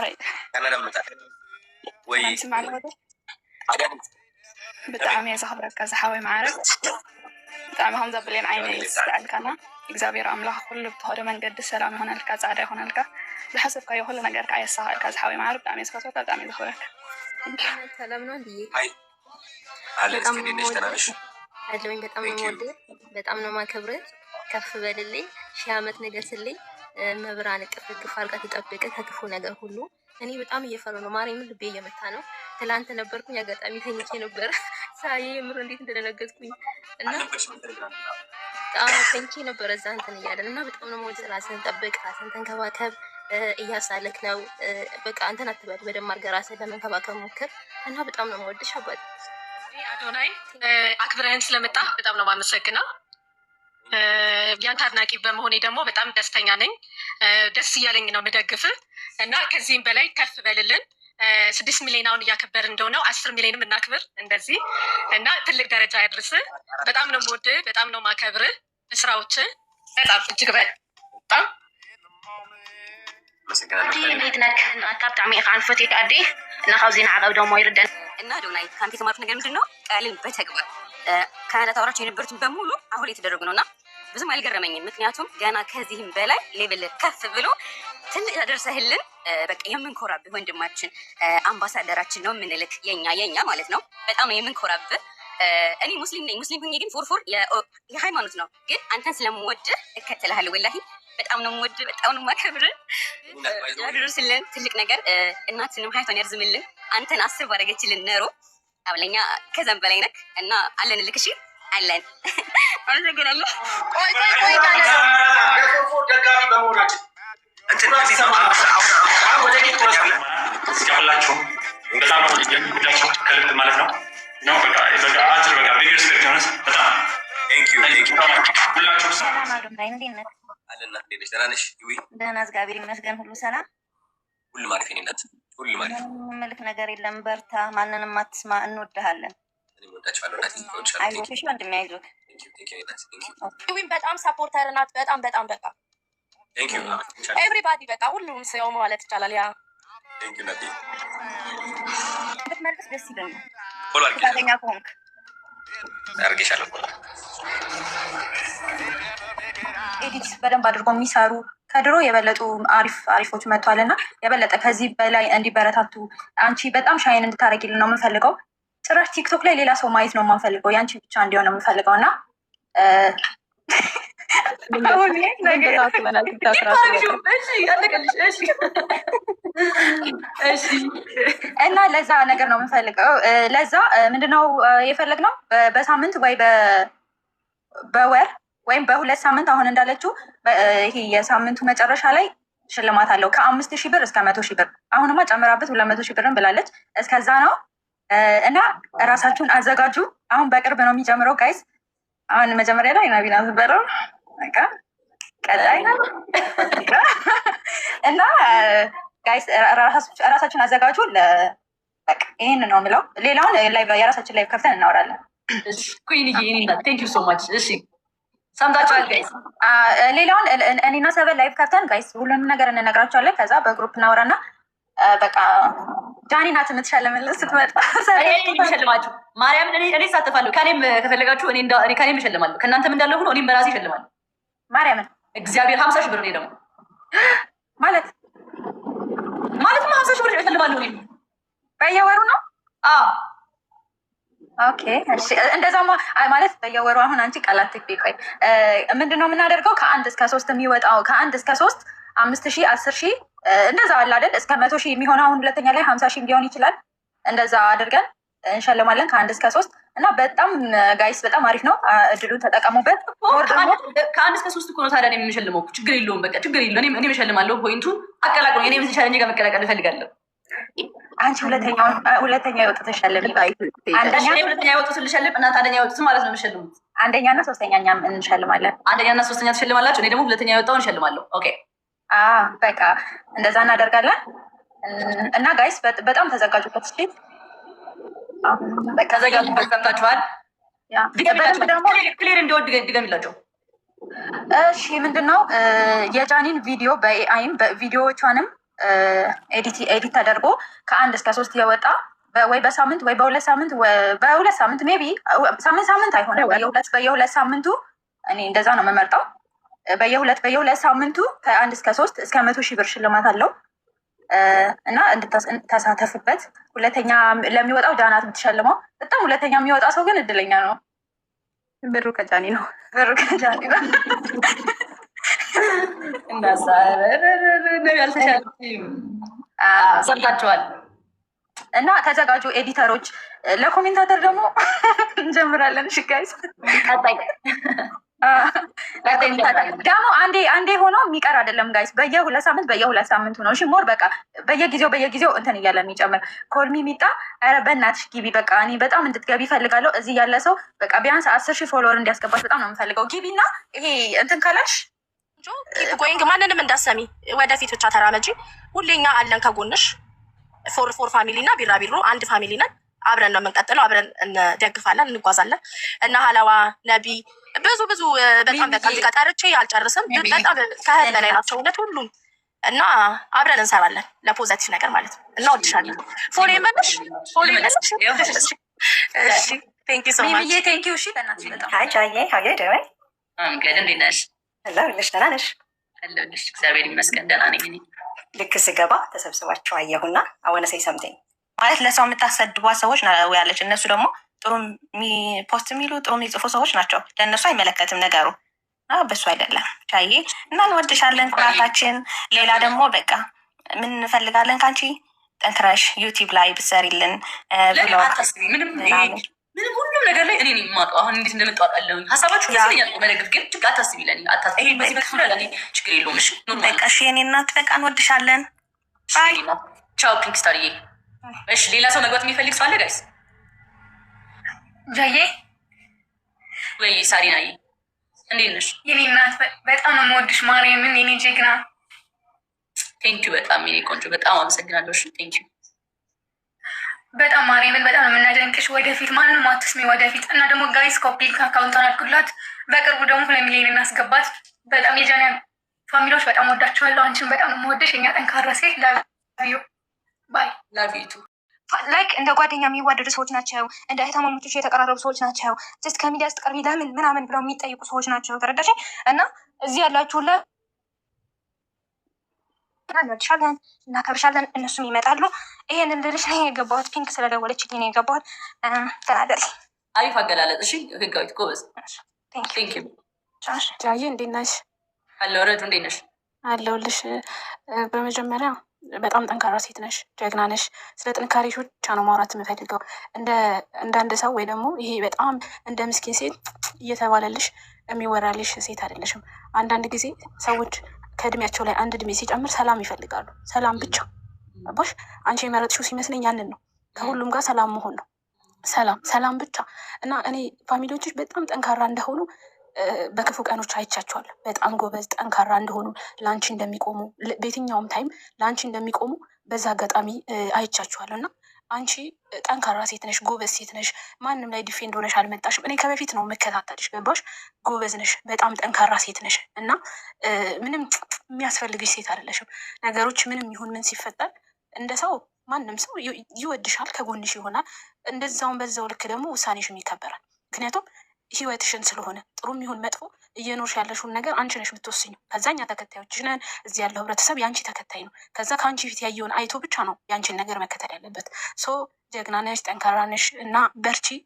هاي أنا لما وي تسمع الهدى بتعمي يا صاحبك كذا حاوي معارك بتعمي هم زبلين عيني يستعلك أنا إجزابير أملاح كله بتهري من قد السلام هنالك زعده هنالك بحسب كي يقول لنا جرك عايز صاحب كذا حاوي معارك بتعمي سكوتة بتعمي زخورك سلامنا دي هاي على سكيني نشتناش أدلوين بتأمن مودي بتأمن ما كبرت كف باللي شامت نجسلي مبرانك في فارقة تطبقك هتفو ነገር ሁሉ እኔ በጣም እየፈራሁ ነው ማርያም ልቤ እየመታ ነው ትላንት ነበርኩኝ አጋጣሚ ተኝቼ ነበር ሳይ ምር እንዴት እንደደነገጥኩኝ እና ተኝቼ ነበር እዛ እንትን እያለን እና በጣም ነው ሞት ራስን ጠብቅ ራስን ተንከባከብ እያሳለክ ነው በቃ አንተን አትበል በደም አድርገህ ራስን ለመንከባከብ ሞክር እና በጣም ነው የምወድሽ አባት አዶናይ አክብረህን ስለመጣ በጣም ነው የማመሰግነው ያንተ አድናቂ በመሆኔ ደግሞ በጣም ደስተኛ ነኝ ደስ እያለኝ ነው የምደግፍ እና ከዚህም በላይ ከፍ በልልን 6 ሚሊዮን እያከበር እንደሆነው 10 ሚሊዮንም እናክብር እንደዚህ እና ትልቅ ደረጃ ያድርስ በጣም ነው የምወድ በጣም ነው ማከብር ስራዎች በጣም እጅግ በጣም እንዴት ነክ አካብ ጣዕሚ ካንፈት ይካዲ እና ካብዚና ዓቀብ ደሞ ይርደን እና ዶናይ ካንቲ ተማርት ነገር ምንድነው ቃልን በተግባር ካናዳ ታወራቸው የነበሩትን በሙሉ አሁን የተደረጉ ነውና ብዙም አልገረመኝም ምክንያቱም ገና ከዚህም በላይ ሌቭል ከፍ ብሎ ትልቅ ደርሰህልን በቃ የምንኮራብህ ወንድማችን አምባሳደራችን ነው ምንልክ የኛ ማለት ነው በጣም ነው የምንኮራብህ እኔ ሙስሊም ነኝ ሙስሊም ሆኜ ግን ፎርፎር የሃይማኖት ነው ግን አንተን ስለምወድ እከተልሃለሁ ወላሂ በጣም ነው የምወድ በጣም ነው የማከብር ያድርስልን ትልቅ ነገር እናትንም ሀይቷን ያርዝምልን አንተን 10 ባረገችልን ነሮ አብለኛ ከዛም በላይ ነክ እና አለንልክ እሺ አለን አመሰግናለሁ ቆይ ካለ የፎርፎር ደጋፊ በመሆናችን እንትን ወደ ያላችሁ በጣም ነው የሚወዳችሁ ከልብ ማለት ነው ነው በቃ አጭር በቃ ቢግ ሪስፔክት ነው በጣም ቴንክ ዩ ሁላችሁ ሰላም አዶናይ እንዴት ነህ አለና እንዴት ደህና ነሽ ይዊ ደህና እግዚአብሔር ይመስገን ሁሉ ሰላም ሁሉ ማለት ነው ሁሉ ማለት ምልክ ነገር የለም በርታ ማንንም አትስማ እንወድሃለን እኔ ወዳችኋለሁ እናት ይወድሻለሁ አይዞሽ ወንድሜ አይዞህ ይዊን በጣም ሰፖርተር ናት በጣም በቃ ቴንክ ዩ ኤቭሪባዲ በቃ ሁሉም ሰው ማለት ይቻላል ያ ቴንክ ዩ ናቲ ብትመልስ ደስ ይለኛል ሆላ ፈቃደኛ ከሆንክ አርገሻለሁ ኤዲት በደንብ አድርጎ የሚሰሩ ከድሮ የበለጡ አሪፎች መጥቷልና የበለጠ ከዚህ በላይ እንዲበረታቱ አንቺ በጣም ሻይን እንድታረጊልን ነው የምንፈልገው ጭራሽ ቲክቶክ ላይ ሌላ ሰው ማየት ነው የማንፈልገው ያንቺ ብቻ እንዲሆን ነው የምንፈልገው እና እና ለዛ ነገር ነው የምንፈልገው ለዛ ምንድነው የፈለግነው በሳምንት ወይ በወር ወይም በ2 ሳምንት አሁን እንዳለችው ይሄ የሳምንቱ መጨረሻ ላይ ሽልማት አለው ከ5,000 ብር እስከ 100,000 ብር አሁንማ ጨምራበት 200,000 ብርን ብላለች እስከዛ ነው እና ራሳችሁን አዘጋጁ አሁን በቅርብ ነው የሚጀምረው ጋይስ አሁን መጀመሪያ ላይ ናቢና ዝበረው በቃ ቀጣይ እና ጋይስ ራሳችሁን አዘጋጁ በቃ ይሄን ነው የምለው ሌላውን ላይ የራሳችን ላይ ከፍተን እናወራለን ኩይኒ ቴንክ ዩ ሶ ማች እሺ ሰምታችኋል ጋይስ ሌላውን እኔና ሰበን ላይቭ ከፍተን ጋይስ ሁሉንም ነገር እንነግራቸዋለን ከዛ በግሩፕ እናወራና በቃ ጃኒ ናት የምትሸልምልን ስትመጣ ሸልማችሁ ማርያምን እኔ እሳተፋለሁ ከኔም ከፈለጋችሁ እኔ ከኔም እሸልማለሁ ከእናንተም እንዳለ ሁሉ እኔም በራሴ እሸልማለሁ ማርያምን እግዚአብሔር 50,000 ብር ነው ደግሞ ማለትማ 50,000 ብር እሸልማለሁ እኔ በየወሩ ነው ኦኬ እሺ እንደዛማ ማለት በየወሩ አሁን አንቺ ቃላት ትቆይ ምንድነው የምናደርገው ከ1 እስከ 3 የሚወጣው ከ1 እስከ 3 5,000 10,000 እንደዛ አለ አይደል እስከ 100,000 የሚሆነው አሁን ሁለተኛ ላይ 50,000 ሊሆን ይችላል እንደዛ አድርገን እንሸልማለን ከ1 እስከ 3 እና በጣም ጋይስ በጣም አሪፍ ነው እድሉን ተጠቀሙበት ከ1 እስከ 3 እኮ ነው ታዲያ እኔም የምሸልመው ችግር የለውም በቃ ችግር የለውም እኔም እሸልማለሁ ፖይንቱን አቀላቅሎ እኔ ምን ቻሌንጅ ጋር መቀላቀል እፈልጋለሁ አንቺ ሁለተኛ የወጡት ተሸልም ሁለተኛ የወጡት ልሸልም እናንተ አንደኛ የወጡት ማለት ነው የምሸልሙት አንደኛና ሶስተኛ እኛም እንሸልማለን አንደኛና ሶስተኛ ትሸልማላችሁ እኔ ደግሞ ሁለተኛ የወጣውን እሸልማለሁ ኦኬ በቃ እንደዛ እናደርጋለን እና ጋይስ በጣም ተዘጋጁበት እስኪ ተዘጋጁበት ሰምታችኋል ክሊር እንዲወድ ድገሚላቸው እሺ ምንድነው የጃኒን ቪዲዮ በኤአይም ቪዲዮዎቿንም ኤዲት ተደርጎ ከ1 እስከ 3 እየወጣ ወይ በሳምንት ወይ በሁለት ሳምንት ሜይ ቢ ሳምንት አይሆንም። በየሁለት ሳምንቱ እኔ እንደዛ ነው የምመርጠው። በየሁለት ሳምንቱ ከ1 እስከ 3 እስከ 100,000 ብር ሽልማት አለው እና እንድታሳተፍበት። ሁለተኛ ለሚወጣው ዳናት የምትሸልመው። በጣም ሁለተኛ የሚወጣ ሰው ግን እድለኛ ነው። ብሩ ከጃኒ ነው። ሰምታችኋል። እና ተዘጋጁ ኤዲተሮች። ለኮሜንታተር ደግሞ እንጀምራለን። እሺ ጋይስ ደግሞ አንዴ ሆኖ የሚቀር አይደለም ጋይስ። በየሁለት ሳምንቱ ነው። እሺ ሞር በቃ በየጊዜው እንትን እያለ የሚጨምር ኮልሚ ሚጣ። ኧረ በእናትሽ ግቢ በቃ እኔ በጣም እንድትገቢ እፈልጋለሁ። እዚህ ያለ ሰው በቃ ቢያንስ 10,000 ፎሎወር እንዲያስገባሽ በጣም ነው የምፈልገው። ግቢ እና ይሄ እንትን ካላልሽ ጎይንግ ማንንም እንዳሰሚ ወደፊት ብቻ ተራመጂ። ሁሌኛ አለን ከጎንሽ። ፎር ፋሚሊ እና ቢራቢሮ አንድ ፋሚሊ ነን። አብረን ነው የምንቀጥለው። አብረን እንደግፋለን፣ እንጓዛለን። እና ሀላዋ ነቢ ብዙ በጣም በቃ እዚህ ጋር ጠርቼ አልጨርስም። በጣም ከህል በላይ ናቸው እውነት ሁሉም። እና አብረን እንሰራለን ለፖዘቲቭ ነገር ማለት ነው። እና ወድሻለን። ፎሎ ይመልሽ። እሺ ቴንክ ዩ ሶ ማች ሚሚዬ ቴንክ ዩ። እሺ በእናትሽ በጣም ሀይ ጃዬ ሀይ ደዌ እንግዲህ እንዴት ነሽ? አለሁልሽ። ደህና ነሽ? አለሁልሽ። እግዚአብሔር ይመስገን ደህና ነኝ። እኔ ልክ ስገባ ተሰብስባችሁ አየሁና አወነ ሰይ ሰምተኝ ማለት ለሰው የምታሰድቧት ሰዎች ነው ያለች። እነሱ ደግሞ ጥሩ ፖስት የሚሉ ጥሩ የሚጽፉ ሰዎች ናቸው። ለእነሱ አይመለከትም ነገሩ። በሱ አይደለም ቻዬ። እና እንወድሻለን ኩራታችን። ሌላ ደግሞ በቃ ምን እንፈልጋለን ከአንቺ ጠንክረሽ ዩቲዩብ ላይ ብትሰሪልን ብሎ ምንም ሁሉም ነገር ላይ እኔ የማውቀው አሁን እንዴት እንደምጣጣለሁኝ ሀሳባችሁ መስለኛል። መደግፍ ግን ችግር አታስቢ። ለኔ ይሄ በዚህ መክፍለ ለኔ ችግር የለውም። እሺ በቃ እሺ የኔ እናት በቃ እንወድሻለን። ባይ ቻው ፒንክ ስታርዬ። እሺ ሌላ ሰው መግባት የሚፈልግ ሰው አለ ጋይስ? ጃዬ ወይ ሳሪናዬ እንዴት ነሽ? የኔ እናት በጣም ነው የምወድሽ ማርያምን፣ የኔ ጀግና። ቴንኪዩ በጣም የኔ ቆንጆ፣ በጣም አመሰግናለሁ። እሺ ቴንኪዩ በጣም ማርያምን፣ በጣም ነው የምናደንቅሽ። ወደፊት ማንም አትስሚ ወደፊት። እና ደግሞ ጋይስ ኮፒ አካውንቷን አድርጉላት። በቅርቡ ደግሞ 2 ሚሊዮን እናስገባት። በጣም የጃና ፋሚሊዎች በጣም ወዳቸዋለሁ። አንቺን በጣም ነው የምወድሽ የኛ ጠንካራ ሴት። ላቪዩ ባይ ላቪቱ ላይክ እንደ ጓደኛ የሚዋደዱ ሰዎች ናቸው። እንደ እህታማማቾች የተቀራረቡ ሰዎች ናቸው። ጀስት ከሚዲያ ስትቀርቢ ለምን ምናምን ብለው የሚጠይቁ ሰዎች ናቸው። ተረዳሽ? እና እዚህ ያላችሁላ እንወድሻለን፣ እናከብርሻለን። እነሱም ይመጣሉ። ይሄንን ልልሽ ነው የገባሁት። ፒንክ ስለደወለችልኝ ነው የገባሁት። ተናገሪ። አሪፍ አገላለጽ። እሺ ህጋዊት ጎበዝ። ቴንኪዩ ጃዬ እንዴት ነሽ? አለሁ። ረዱ እንዴት ነሽ? አለሁልሽ። በመጀመሪያ በጣም ጠንካራ ሴት ነሽ፣ ጀግና ነሽ። ስለ ጥንካሬሽ ብቻ ነው ማውራት የምፈልገው። እንደ አንድ ሰው ወይ ደግሞ ይሄ በጣም እንደ ምስኪን ሴት እየተባለልሽ የሚወራልሽ ሴት አይደለሽም። አንዳንድ ጊዜ ሰዎች ከእድሜያቸው ላይ አንድ እድሜ ሲጨምር ሰላም ይፈልጋሉ። ሰላም ብቻ አባሽ አንቺ የመረጥሽው ሲመስለኝ ያንን ነው። ከሁሉም ጋር ሰላም መሆን ነው። ሰላም ብቻ እና እኔ ፋሚሊዎችሽ በጣም ጠንካራ እንደሆኑ በክፉ ቀኖች አይቻቸዋለሁ። በጣም ጎበዝ ጠንካራ እንደሆኑ ለአንቺ እንደሚቆሙ በየትኛውም ታይም ለአንቺ እንደሚቆሙ በዛ አጋጣሚ አይቻቸዋለሁ። እና አንቺ ጠንካራ ሴት ነሽ፣ ጎበዝ ሴት ነሽ። ማንም ላይ ዲፌንድ ሆነሽ አልመጣሽም። እኔ ከበፊት ነው የምከታተልሽ። ገባሽ? ጎበዝ ነሽ፣ በጣም ጠንካራ ሴት ነሽ እና ምንም የሚያስፈልግሽ ሴት አይደለሽም። ነገሮች ምንም ይሁን ምን ሲፈጠር እንደ ሰው ማንም ሰው ይወድሻል፣ ከጎንሽ ይሆናል። እንደዛውን በዛው ልክ ደግሞ ውሳኔሽም ይከበራል። ምክንያቱም ህይወትሽን ስለሆነ ጥሩም ይሁን መጥፎ እየኖርሽ ያለሽውን ነገር አንቺ ነሽ የምትወስኙ። ከዛ እኛ ተከታዮችሽ ነን። እዚህ ያለው ህብረተሰብ የአንቺ ተከታይ ነው። ከዛ ከአንቺ ፊት ያየውን አይቶ ብቻ ነው የአንቺን ነገር መከተል ያለበት። ሶ ጀግና ነሽ፣ ጠንካራ ነሽ እና በርቺ።